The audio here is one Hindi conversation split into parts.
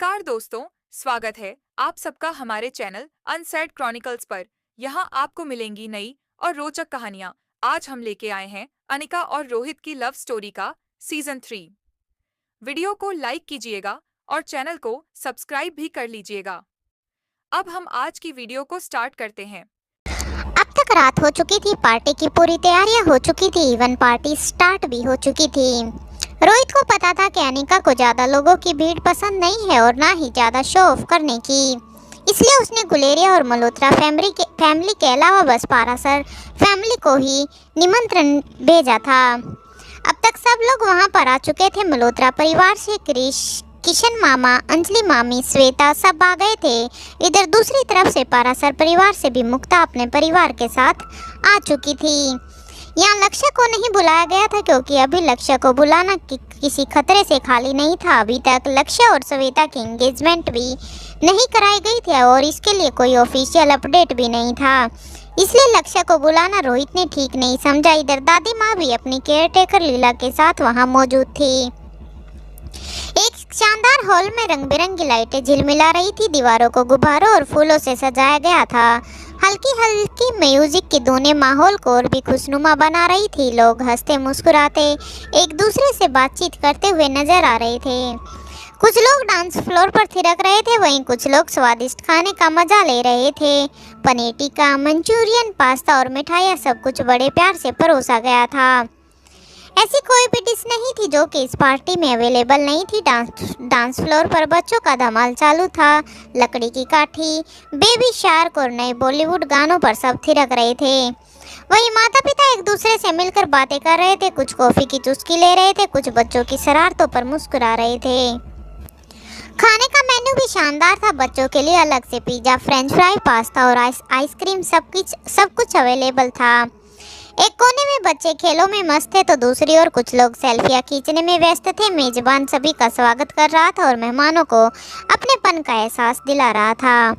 नमस्कार दोस्तों, स्वागत है आप सबका हमारे चैनल अनसेड क्रॉनिकल्स पर। यहाँ आपको मिलेंगी नई और रोचक कहानियाँ। आज हम लेके आए हैं अनिका और रोहित की लव स्टोरी का सीजन 3। वीडियो को लाइक कीजिएगा और चैनल को सब्सक्राइब भी कर लीजिएगा। अब हम आज की वीडियो को स्टार्ट करते हैं। अब तक रात हो चुकी थी, पार्टी की पूरी तैयारियां हो चुकी थी, इवन पार्टी स्टार्ट भी हो चुकी थी। रोहित को पता था कि अनिका को ज़्यादा लोगों की भीड़ पसंद नहीं है और ना ही ज़्यादा शो ऑफ करने की, इसलिए उसने गुलेरिया और मल्होत्रा फैमिली के अलावा बस पारासर फैमिली को ही निमंत्रण भेजा था। अब तक सब लोग वहां पर आ चुके थे। मल्होत्रा परिवार से किशन मामा, अंजलि मामी, श्वेता सब आ गए थे। इधर दूसरी तरफ से पारासर परिवार से भी मुक्ता अपने परिवार के साथ आ चुकी थी। यहाँ लक्ष्य को नहीं बुलाया गया था क्योंकि अभी लक्ष्य को बुलाना किसी खतरे से खाली नहीं था। अभी तक लक्ष्य और श्वेता की एंगेजमेंट भी नहीं कराई गई थी और इसके लिए कोई ऑफिशियल अपडेट भी नहीं था, इसलिए लक्ष्य को बुलाना रोहित ने ठीक नहीं समझा। इधर दादी माँ भी अपनी केयरटेकर लीला के साथ वहाँ मौजूद थी। एक शानदार हॉल में रंग बिरंगी लाइटें झिलमिला रही थी। दीवारों को गुब्बारों और फूलों से सजाया गया था। हल्की हल्की म्यूजिक की धुनें माहौल को और भी खुशनुमा बना रही थी। लोग हंसते मुस्कुराते एक दूसरे से बातचीत करते हुए नजर आ रहे थे। कुछ लोग डांस फ्लोर पर थिरक रहे थे, वहीं कुछ लोग स्वादिष्ट खाने का मजा ले रहे थे। पनीर टिक्का, मंचूरियन, पास्ता और मिठाइयाँ सब कुछ बड़े प्यार से परोसा गया था। ऐसी कोई भी डिश नहीं थी जो कि इस पार्टी में अवेलेबल नहीं थी। डांस फ्लोर पर बच्चों का धमाल चालू था। लकड़ी की काठी, बेबी शार्क और नए बॉलीवुड गानों पर सब थिरक रहे थे। वहीं माता पिता एक दूसरे से मिलकर बातें कर रहे थे, कुछ कॉफी की चुस्की ले रहे थे, कुछ बच्चों की शरारतों पर मुस्कुरा रहे थे। खाने का मेन्यू भी शानदार था। बच्चों के लिए अलग से पिज्जा, फ्रेंच फ्राई, पास्ता और आइसक्रीम सब कुछ अवेलेबल था। एक कोने में बच्चे खेलों में मस्त थे तो दूसरी ओर कुछ लोग सेल्फियां खींचने में व्यस्त थे। मेजबान सभी का स्वागत कर रहा था और मेहमानों को अपनेपन का एहसास दिला रहा था।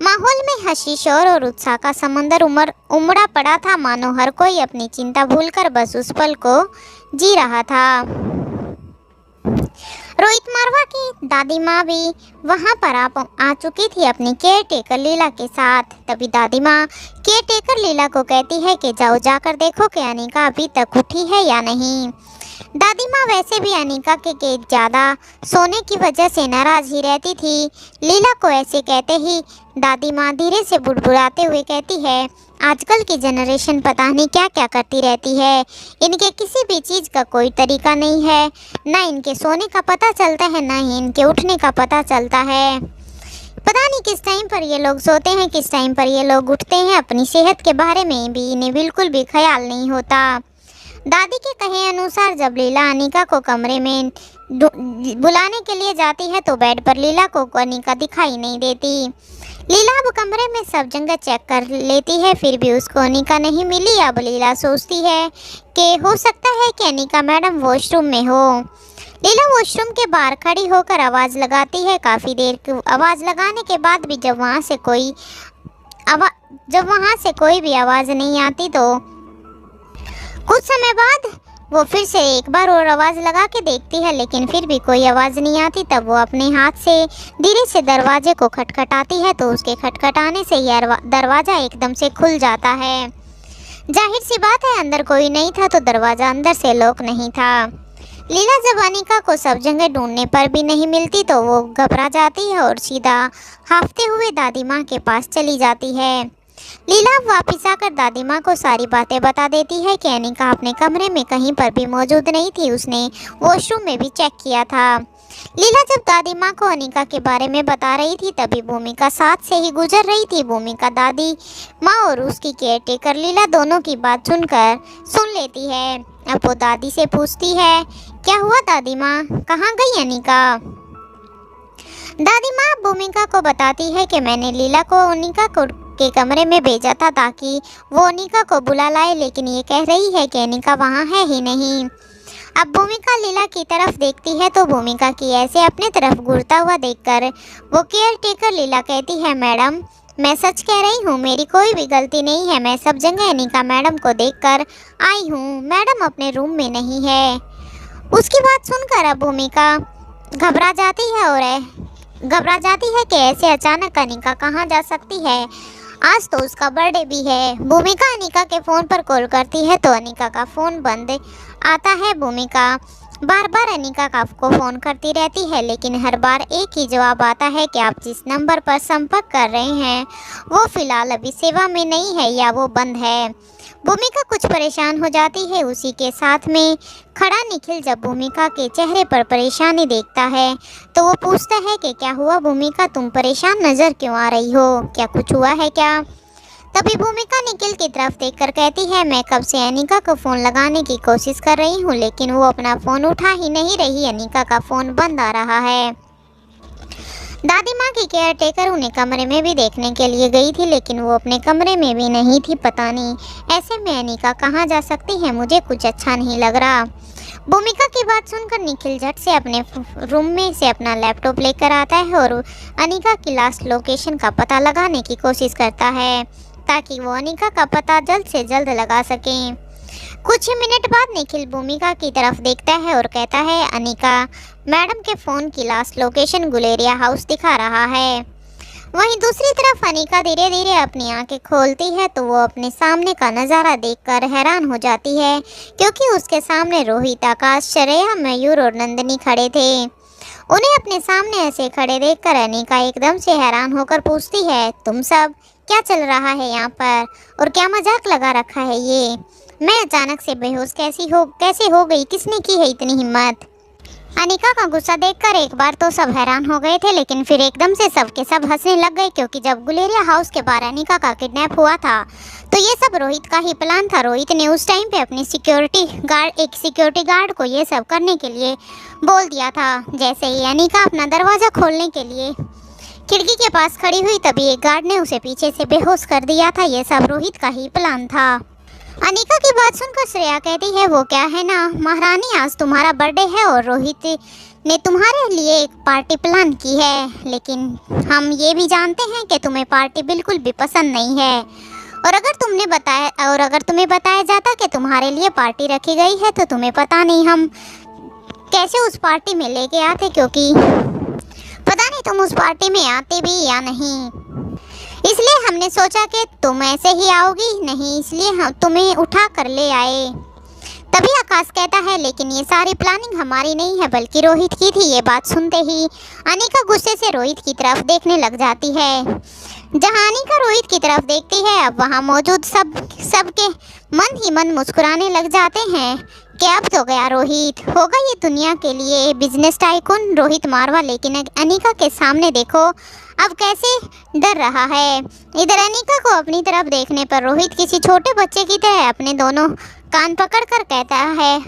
माहौल में हंसी, शोर और उत्साह का समंदर उमड़ा पड़ा था, मानो हर कोई अपनी चिंता भूलकर बस उस पल को जी रहा था। रोहित मारवा की दादी माँ भी वहाँ पर आ चुकी थी अपनी केयरटेकर लीला के साथ। तभी दादी माँ केयरटेकर लीला को कहती है कि जाओ जाकर देखो कि अनिका अभी तक उठी है या नहीं। दादी माँ वैसे भी अनिका के ज़्यादा सोने की वजह से नाराज ही रहती थी। लीला को ऐसे कहते ही दादी माँ धीरे से बुड़बुड़ाते हुए कहती है, आजकल की जनरेशन पता नहीं क्या क्या करती रहती है। इनके किसी भी चीज़ का कोई तरीका नहीं है, ना इनके सोने का पता चलता है, ना ही इनके उठने का पता चलता है। पता नहीं किस टाइम पर ये लोग सोते हैं, किस टाइम पर ये लोग उठते हैं। अपनी सेहत के बारे में भी इन्हें बिल्कुल भी ख्याल नहीं होता। दादी के कहे अनुसार जब लीला अनिका को कमरे में बुलाने के लिए जाती है तो बेड पर लीला को अनिका दिखाई नहीं देती। लीला अब कमरे में सब जगह चेक कर लेती है, फिर भी उसको अनिका नहीं मिली। अब लीला सोचती है कि हो सकता है कि अनिका मैडम वॉशरूम में हो। लीला वॉशरूम के बाहर खड़ी होकर आवाज़ लगाती है। काफ़ी देर आवाज़ लगाने के बाद भी जब वहाँ से कोई भी आवाज़ नहीं आती तो कुछ समय बाद वो फिर से एक बार और आवाज़ लगा के देखती है, लेकिन फिर भी कोई आवाज़ नहीं आती। तब वो अपने हाथ से धीरे से दरवाजे को खटखटाती है तो उसके खटखटाने से ही दरवाज़ा एकदम से खुल जाता है। जाहिर सी बात है अंदर कोई नहीं था तो दरवाज़ा अंदर से लॉक नहीं था। लीला जब अनिका को सब जगह ढूंढने पर भी नहीं मिलती तो वो घबरा जाती है और सीधा हांफते हुए दादी माँ के पास चली जाती है। लीला वापस आकर दादी माँ को सारी बातें बता देती है कि अनिका अपने कमरे में कहीं पर भी मौजूद नहीं थी, उसने वॉशरूम में भी चेक किया था। लीला जब दादी माँ को अनिका के बारे में बता रही थी तभी भूमिका साथ से ही गुजर रही थी। भूमिका दादी माँ और उसकी केयरटेकर लीला दोनों की बात सुन लेती है। अब वो दादी से पूछती है, क्या हुआ दादी माँ, कहाँ गई अनिका? दादी माँ भूमिका को बताती है कि मैंने लीला को अनिका के कमरे में भेजा था ताकि वो अनिका को बुला लाए, लेकिन ये कह रही है कि अनिका वहाँ है ही नहीं। अब भूमिका लीला की तरफ देखती है तो भूमिका की ऐसे अपने तरफ घूरता हुआ देखकर वो केयरटेकर लीला कहती है, मैडम मैं सच कह रही हूँ, मेरी कोई भी गलती नहीं है। मैं सब जगह अनिका मैडम को देखकर आई हूँ, मैडम अपने रूम में नहीं है। उसकी बात सुनकर अब भूमिका घबरा जाती है और घबरा जाती है कि ऐसे अचानक अनिका कहाँ जा सकती है। आज तो उसका बर्थडे भी है। भूमिका अनिका के फ़ोन पर कॉल करती है तो अनिका का फ़ोन बंद आता है। भूमिका बार बार अनिका को फ़ोन करती रहती है, लेकिन हर बार एक ही जवाब आता है कि आप जिस नंबर पर संपर्क कर रहे हैं वो फ़िलहाल अभी सेवा में नहीं है या वो बंद है। भूमिका कुछ परेशान हो जाती है। उसी के साथ में खड़ा निखिल जब भूमिका के चेहरे पर परेशानी देखता है तो वो पूछता है कि क्या हुआ भूमिका, तुम परेशान नज़र क्यों आ रही हो, क्या कुछ हुआ है क्या? तभी भूमिका निखिल की तरफ देखकर कहती है, मैं कब से अनिका को फ़ोन लगाने की कोशिश कर रही हूँ लेकिन वो अपना फ़ोन उठा ही नहीं रही। अनिका का फ़ोन बंद आ रहा है। दादी माँ की केयर टेकर उन्हें कमरे में भी देखने के लिए गई थी लेकिन वो अपने कमरे में भी नहीं थी। पता नहीं ऐसे में अनिका कहाँ जा सकती है, मुझे कुछ अच्छा नहीं लग रहा। भूमिका की बात सुनकर निखिल झट से अपने रूम में से अपना लैपटॉप लेकर आता है और अनिका की लास्ट लोकेशन का पता लगाने की कोशिश करता है ताकि वो अनिका का पता जल्द से जल्द लगा सकें। कुछ ही मिनट बाद निखिल भूमिका की तरफ देखता है और कहता है, अनिका मैडम के फ़ोन की लास्ट लोकेशन गुलेरिया हाउस दिखा रहा है। वहीं दूसरी तरफ अनिका धीरे धीरे अपनी आंखें खोलती है तो वो अपने सामने का नज़ारा देखकर हैरान हो जाती है क्योंकि उसके सामने रोहित, आकाश, श्रेया, मयूर और नंदिनी खड़े थे। उन्हें अपने सामने ऐसे खड़े देखकर अनिका एकदम से हैरान होकर पूछती है, तुम सब क्या चल रहा है यहाँ पर और क्या मजाक लगा रखा है ये? मैं अचानक से बेहोश कैसे हो गई, किसने की है इतनी हिम्मत? अनिका का गुस्सा देखकर एक बार तो सब हैरान हो गए थे लेकिन फिर एकदम से सब के सब हंसने लग गए क्योंकि जब गुलेरिया हाउस के बाहर अनिका का किडनैप हुआ था तो ये सब रोहित का ही प्लान था। रोहित ने उस टाइम पे अपनी सिक्योरिटी गार्ड को ये सब करने के लिए बोल दिया था। जैसे ही अनिका अपना दरवाज़ा खोलने के लिए खिड़की के पास खड़ी हुई तभी एक गार्ड ने उसे पीछे से बेहोश कर दिया था। ये सब रोहित का ही प्लान था। अनिका की बात सुनकर श्रेया कहती है, वो क्या है ना महारानी, आज तुम्हारा बर्थडे है और रोहित ने तुम्हारे लिए एक पार्टी प्लान की है, लेकिन हम ये भी जानते हैं कि तुम्हें पार्टी बिल्कुल भी पसंद नहीं है और अगर तुम्हें बताया जाता कि तुम्हारे लिए पार्टी रखी गई है तो तुम्हें पता नहीं हम कैसे उस पार्टी में लेके आते, क्योंकि पता नहीं तुम उस पार्टी में आते भी या नहीं। इसलिए हमने सोचा कि तुम ऐसे ही आओगी नहीं, इसलिए हम तुम्हें उठा कर ले आए। तभी आकाश कहता है, लेकिन ये सारी प्लानिंग हमारी नहीं है बल्कि रोहित की थी। ये बात सुनते ही अनिका गुस्से से रोहित की तरफ देखने लग जाती है। जहाँ अनिका रोहित की तरफ देखती है अब वहाँ मौजूद सबके मन ही मन मुस्कुराने लग जाते हैं कि अब तो गया रोहित, होगा ये दुनिया के लिए बिजनेस टाइकून रोहित मारवा। लेकिन अनिका के सामने देखो अब कैसे डर रहा है। इधर अनिका को अपनी तरफ देखने पर रोहित किसी छोटे बच्चे की तरह अपने दोनों कान पकड़कर कहता है,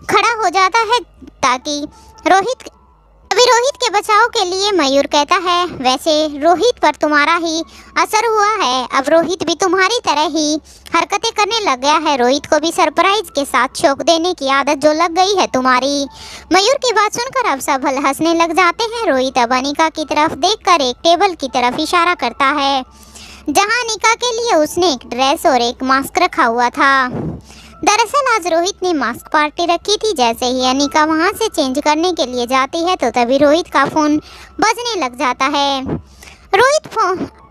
खड़ा हो जाता है ताकि रोहित के बचाव के लिए मयूर कहता है, वैसे रोहित पर तुम्हारा ही असर हुआ है, अब रोहित भी तुम्हारी तरह ही हरकतें करने लग गया है। रोहित को भी सरप्राइज के साथ शौक देने की आदत जो लग गई है तुम्हारी। मयूर की बात सुनकर अब सब हंसने लग जाते हैं। रोहित अब अनिका की तरफ देखकर एक टेबल की तरफ इशारा करता है जहां अनिका के लिए उसने एक ड्रेस और एक मास्क रखा हुआ था। दरअसल आज रोहित ने मास्क पार्टी रखी थी। जैसे ही अनिका वहां से चेंज करने के लिए जाती है तो तभी रोहित का फ़ोन बजने लग जाता है। रोहित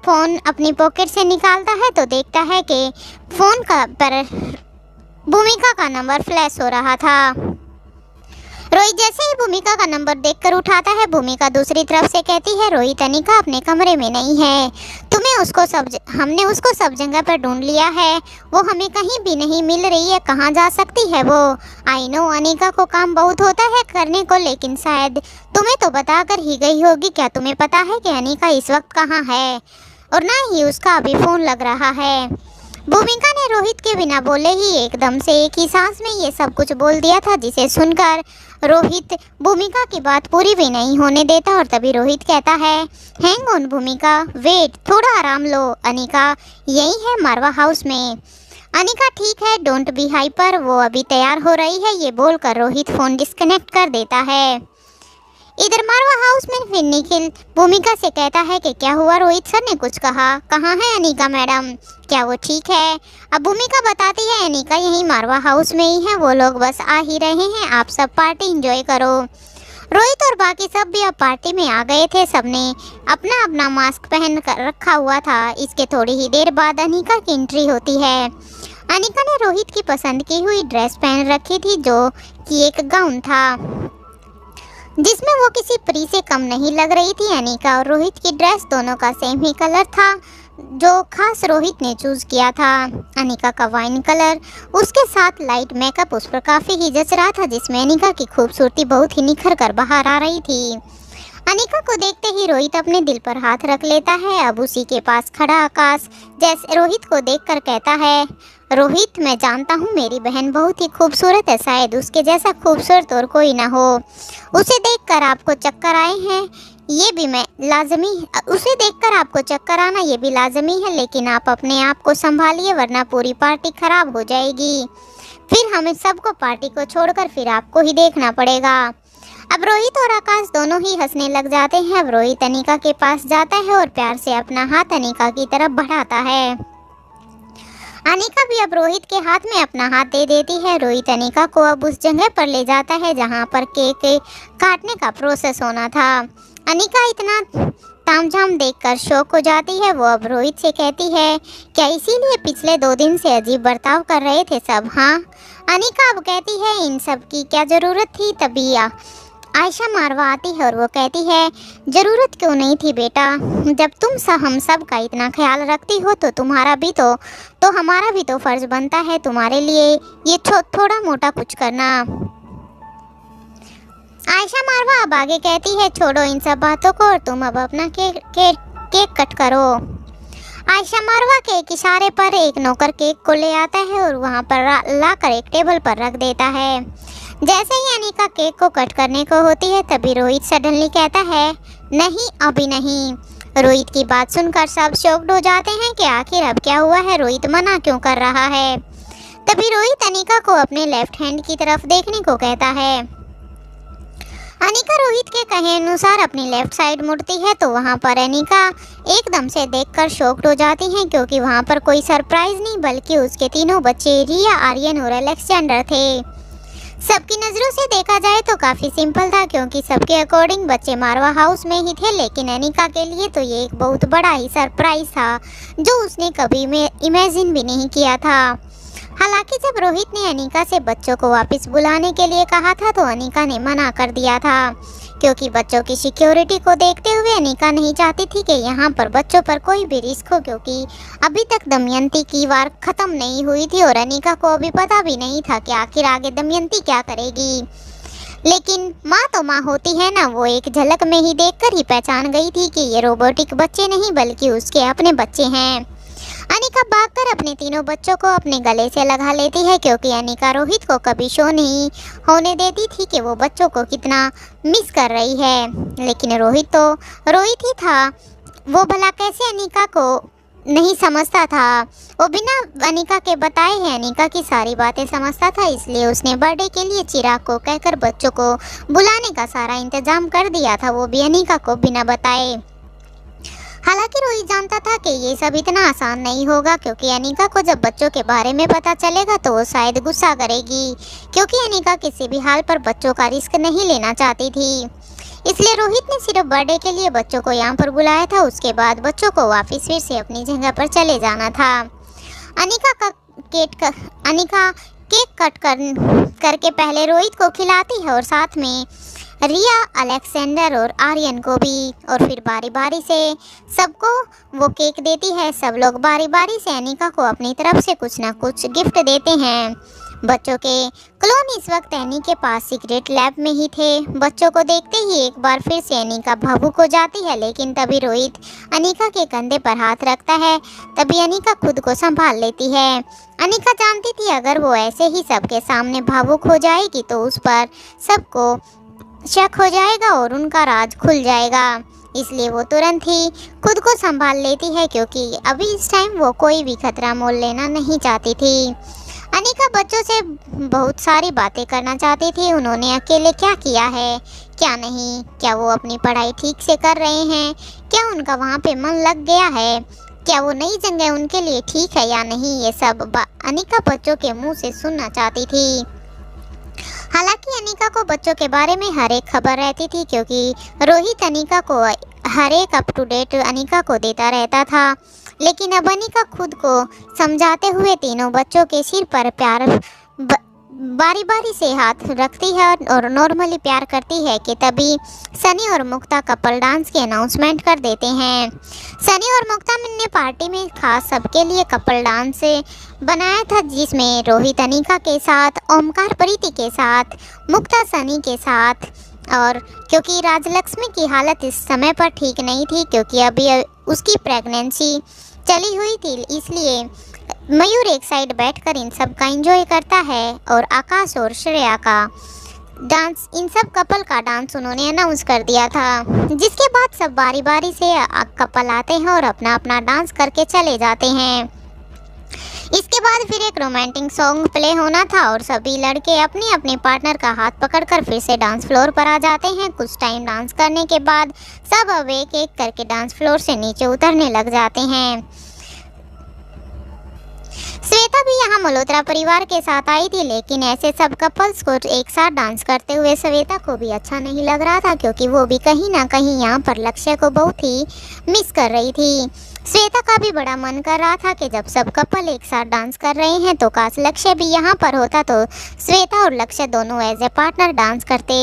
फ़ोन अपनी पॉकेट से निकालता है तो देखता है कि फ़ोन पर भूमिका का नंबर फ्लैश हो रहा था। रोहित जैसे ही भूमिका का नंबर देखकर उठाता है, भूमिका दूसरी तरफ से कहती है, रोहित अनिका अपने कमरे में नहीं है, हमने उसको सब जगह पर ढूंढ लिया है, वो हमें कहीं भी नहीं मिल रही है, कहाँ जा सकती है वो? आई नो अनिका को काम बहुत होता है करने को, लेकिन शायद तुम्हें तो बता कर ही गई होगी। क्या तुम्हें पता है कि अनिका इस वक्त कहाँ है? और ना ही उसका अभी फ़ोन लग रहा है। भूमिका ने रोहित के बिना बोले ही एकदम से एक ही सांस में ये सब कुछ बोल दिया था, जिसे सुनकर रोहित भूमिका की बात पूरी भी नहीं होने देता। और तभी रोहित कहता है, हैंग ऑन भूमिका, वेट, थोड़ा आराम लो, अनिका यही है मारवा हाउस में। अनिका ठीक है, डोंट बी हाइपर, वो अभी तैयार हो रही है। ये बोलकर रोहित फ़ोन डिस्कनेक्ट कर देता है। इधर मारवा हाउस में फिर निखिल भूमिका से कहता है कि क्या हुआ, रोहित सर ने कुछ कहा, कहाँ है अनिका मैडम, क्या वो ठीक है? अब भूमिका बताती है, अनिका यहीं मारवा हाउस में ही है, वो लोग बस आ ही रहे हैं, आप सब पार्टी एंजॉय करो। रोहित और बाकी सब भी अब पार्टी में आ गए थे। सबने अपना अपना मास्क पहन कर रखा हुआ था। इसके थोड़ी ही देर बाद अनिका की एंट्री होती है। अनिका ने रोहित की पसंद की हुई ड्रेस पहन रखी थी, जो कि एक गाउन था जिसमें वो किसी परी से कम नहीं लग रही थी। अनिका और रोहित की ड्रेस दोनों का सेम ही कलर था, जो खास रोहित ने चूज किया था। अनिका का वाइन कलर, उसके साथ लाइट मेकअप उस पर काफी ही जच रहा था, जिसमें अनिका की खूबसूरती बहुत ही निखर कर बाहर आ रही थी। अनिका को देखते ही रोहित अपने दिल पर हाथ रख लेता है। अब उसी के पास खड़ा आकाश जैसे रोहित को देखकर कहता है, रोहित, मैं जानता हूँ मेरी बहन बहुत ही खूबसूरत है, शायद उसके जैसा खूबसूरत और कोई ना हो। उसे देखकर आपको चक्कर आए हैं, ये भी मैं लाजमी उसे देखकर आपको चक्कर आना ये भी लाजमी है, लेकिन आप अपने आप को संभालिए वरना पूरी पार्टी खराब हो जाएगी। फिर हमें सबको पार्टी को छोड़कर फिर आपको ही देखना पड़ेगा। अब रोहित और आकाश दोनों ही हंसने लग जाते हैं। अब रोहित अनिका के पास जाता है और प्यार से अपना हाथ अनिका की तरफ बढ़ाता है। अनिका भी अब रोहित के हाथ में अपना हाथ दे देती है। रोहित अनिका को अब उस जगह पर ले जाता है जहां पर केक काटने का प्रोसेस होना था। अनिका इतना तामझाम देखकर शॉक हो जाती है। वो अब रोहित से कहती है, क्या इसीलिए पिछले 2 दिन से अजीब बर्ताव कर रहे थे सब? हाँ। अनिका अब कहती है, इन सब की क्या ज़रूरत थी? तभी आयशा मारवा आती है और वो कहती है, ज़रूरत क्यों नहीं थी बेटा, जब तुम हम सब का इतना ख्याल रखती हो तो तुम्हारा भी तो हमारा भी तो फर्ज बनता है तुम्हारे लिए ये थोड़ा मोटा कुछ करना। आयशा मारवा अब आगे कहती है, छोड़ो इन सब बातों को और तुम अब अपना केक कट करो। आयशा मारवा के एक इशारे पर एक नौकर केक को ले आता है और वहाँ पर लाकर एक टेबल पर रख देता है। जैसे ही अनिका केक को कट करने को होती है तभी रोहित सडनली कहता है, नहीं अभी नहीं। रोहित की बात सुनकर सब शॉक्ड हो जाते हैं कि आखिर अब क्या हुआ है, रोहित मना क्यों कर रहा है। तभी रोहित अनिका को अपने लेफ्ट हैंड की तरफ देखने को कहता है। अनिका रोहित के कहे अनुसार अपनी लेफ्ट साइड मुड़ती है तो वहाँ पर अनिका एकदम से देखकर शॉक्ड हो जाती हैं, क्योंकि वहाँ पर कोई सरप्राइज नहीं बल्कि उसके तीनों बच्चे रिया, आर्यन और अलेक्जेंडर थे। सबकी नज़रों से देखा जाए तो काफ़ी सिंपल था, क्योंकि सबके अकॉर्डिंग बच्चे मारवा हाउस में ही थे, लेकिन अनिका के लिए तो ये एक बहुत बड़ा ही सरप्राइज था जो उसने कभी में इमेजिन भी नहीं किया था। हालांकि जब रोहित ने अनिका से बच्चों को वापस बुलाने के लिए कहा था तो अनिका ने मना कर दिया था, क्योंकि बच्चों की सिक्योरिटी को देखते हुए अनिका नहीं चाहती थी कि यहाँ पर बच्चों पर कोई भी रिस्क हो, क्योंकि अभी तक दमयंती की वार खत्म नहीं हुई थी और अनिका को अभी पता भी नहीं था कि आखिर आगे दमयंती क्या करेगी। लेकिन माँ तो माँ होती है ना, वो एक झलक में ही देखकर ही पहचान गई थी कि ये रोबोटिक बच्चे नहीं बल्कि उसके अपने बच्चे हैं। अनिका भागकर अपने तीनों बच्चों को अपने गले से लगा लेती है, क्योंकि अनिका रोहित को कभी शो नहीं होने देती थी कि वो बच्चों को कितना मिस कर रही है। लेकिन रोहित तो रोहित ही था, वो भला कैसे अनिका को नहीं समझता था। वो बिना अनिका के बताए हैं अनिका की सारी बातें समझता था, इसलिए उसने बर्थडे के लिए चिराग को कहकर बच्चों को बुलाने का सारा इंतजाम कर दिया था, वो भी अनिका को बिना बताए। हालांकि रोहित जानता था कि ये सब इतना आसान नहीं होगा, क्योंकि अनिका को जब बच्चों के बारे में पता चलेगा तो वो शायद गुस्सा करेगी, क्योंकि अनिका किसी भी हाल पर बच्चों का रिस्क नहीं लेना चाहती थी। इसलिए रोहित ने सिर्फ बर्थडे के लिए बच्चों को यहाँ पर बुलाया था, उसके बाद बच्चों को वापस फिर से अपनी जगह पर चले जाना था। अनिका केक कट करके पहले रोहित को खिलाती है और साथ में रिया, अलेक्जेंडर और आर्यन को भी, और फिर बारी बारी से सबको वो केक देती है। सब लोग बारी बारी से अनिका को अपनी तरफ से कुछ ना कुछ गिफ्ट देते हैं। बच्चों के क्लोन इस वक्त एनी के पास सीक्रेट लैब में ही थे। बच्चों को देखते ही एक बार फिर से अनिका भावुक हो जाती है, लेकिन तभी रोहित अनिका के कंधे पर हाथ रखता है। तभी अनिका खुद को संभाल लेती है। अनिका जानती थी अगर वो ऐसे ही सबके सामने भावुक हो जाएगी तो उस पर सबको शक हो जाएगा और उनका राज खुल जाएगा, इसलिए वो तुरंत ही खुद को संभाल लेती है, क्योंकि अभी इस टाइम वो कोई भी खतरा मोल लेना नहीं चाहती थी। अनिका बच्चों से बहुत सारी बातें करना चाहती थी। उन्होंने अकेले क्या किया है, क्या नहीं, क्या वो अपनी पढ़ाई ठीक से कर रहे हैं, क्या उनका वहाँ पे मन लग गया है, क्या वो नई जगह उनके लिए ठीक है या नहीं, ये सब अनिका बच्चों के मुँह से सुनना चाहती थी। हालांकि अनिका को बच्चों के बारे में हर एक खबर रहती थी, क्योंकि रोहित अनिका को हर एक अप टू डेट अनिका को देता रहता था। लेकिन अब अनिका खुद को समझाते हुए तीनों बच्चों के सिर पर बारी बारी से हाथ रखती है और नॉर्मली प्यार करती है कि तभी सनी और मुक्ता कपल डांस की अनाउंसमेंट कर देते हैं। सनी और मुक्ता ने पार्टी में खास सबके लिए कपल डांस बनाया था, जिसमें रोहित अनिका के साथ, ओमकार प्रीति के साथ, मुक्ता सनी के साथ। और क्योंकि राजलक्ष्मी की हालत इस समय पर ठीक नहीं थी, क्योंकि अभी उसकी प्रेगनेंसी चली हुई थी, इसलिए मयूर एक साइड बैठकर इन सब का एंजॉय करता है और आकाश और श्रेया का डांस, इन सब कपल का डांस उन्होंने अनाउंस कर दिया था। जिसके बाद सब बारी बारी से कपल आते हैं और अपना अपना डांस करके चले जाते हैं। इसके बाद फिर एक रोमांटिक सॉन्ग प्ले होना था और सभी लड़के अपने अपने पार्टनर का हाथ पकड़कर फिर से डांस फ्लोर पर आ जाते हैं। कुछ टाइम डांस करने के बाद सब अब एक एक करके डांस फ्लोर से नीचे उतरने लग जाते हैं। श्वेता भी यहाँ मल्होत्रा परिवार के साथ आई थी, लेकिन ऐसे सब कपल्स को एक साथ डांस करते हुए श्वेता को भी अच्छा नहीं लग रहा था, क्योंकि वो भी कहीं ना कहीं यहाँ पर लक्ष्य को बहुत ही मिस कर रही थी। श्वेता का भी बड़ा मन कर रहा था कि जब सब कपल एक साथ डांस कर रहे हैं तो काश लक्ष्य भी यहाँ पर होता तो श्वेता और लक्ष्य दोनों एज ए पार्टनर डांस करते।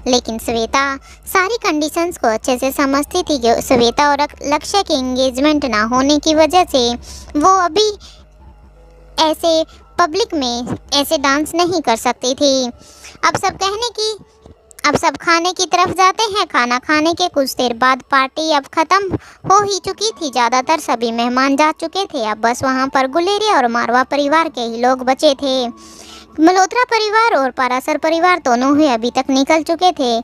लेकिन श्वेता सारी कंडीशंस को अच्छे से समझती थी कि श्वेता और लक्ष्य की एंगेजमेंट ना होने की वजह से वो अभी ऐसे पब्लिक में ऐसे डांस नहीं कर सकती थी। अब सब खाने की तरफ जाते हैं। खाना खाने के कुछ देर बाद पार्टी अब ख़त्म हो ही चुकी थी। ज़्यादातर सभी मेहमान जा चुके थे। अब बस वहाँ पर गुलेरिया और मारवा परिवार के ही लोग बचे थे। मल्होत्रा परिवार और पारासर परिवार दोनों ही अभी तक निकल चुके थे।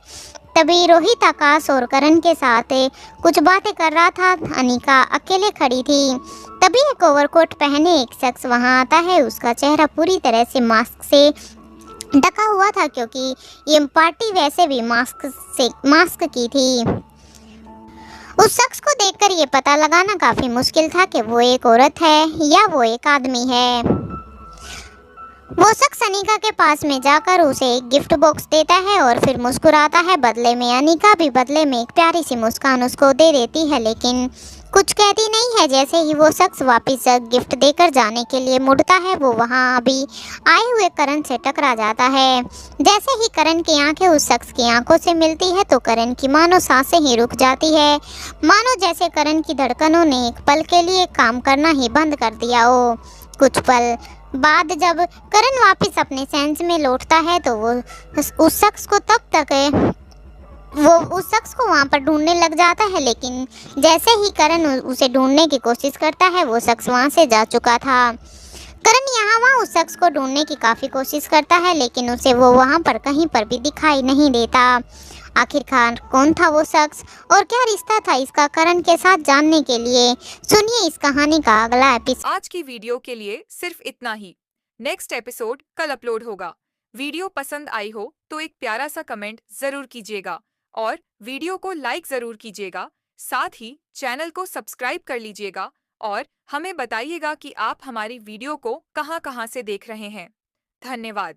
तभी रोहित आकाश और करण के साथ कुछ बातें कर रहा था। अनिका अकेले खड़ी थी। तभी एक ओवरकोट पहने एक शख्स वहां आता है। उसका चेहरा पूरी तरह से मास्क से ढका हुआ था, क्योंकि ये पार्टी वैसे भी मास्क की थी। उस शख्स को देखकर ये पता लगाना काफी मुश्किल था कि वो एक औरत है या वो एक आदमी है। वो शख्स अनिका के पास में जाकर उसे एक गिफ्ट बॉक्स देता है और फिर मुस्कुराता है। बदले में अनिका भी बदले में एक प्यारी सी मुस्कान उसको दे देती है, लेकिन कुछ कहती नहीं है। जैसे ही वो शख्स वापस गिफ्ट देकर जाने के लिए मुड़ता है, वो वहाँ अभी आए हुए करण से टकरा जाता है। जैसे ही करण की आंखें उस शख्स की आंखों से मिलती है तो करण की मानो सांसें ही रुक जाती है, मानो जैसे करण की धड़कनों ने एक पल के लिए काम करना ही बंद कर दिया हो। कुछ पल बाद जब करण वापस अपने सेंस में लौटता है तो वो उस शख्स को वहाँ पर ढूंढने लग जाता है, लेकिन जैसे ही करण उसे ढूंढने की कोशिश करता है वो शख्स वहाँ से जा चुका था। करण यहाँ वहाँ उस शख्स को ढूंढने की काफ़ी कोशिश करता है, लेकिन उसे वो वहाँ पर कहीं पर भी दिखाई नहीं देता। आखिरकार कौन था वो शख्स और क्या रिश्ता था इसका करण के साथ, जानने के लिए सुनिए इस कहानी का अगला एपिसोड। आज की वीडियो के लिए सिर्फ इतना ही। नेक्स्ट एपिसोड कल अपलोड होगा। वीडियो पसंद आई हो तो एक प्यारा सा कमेंट जरूर कीजिएगा और वीडियो को लाइक जरूर कीजिएगा। साथ ही चैनल को सब्सक्राइब कर लीजिएगा और हमें बताइएगा कि आप हमारी वीडियो को कहां-कहां से देख रहे हैं। धन्यवाद।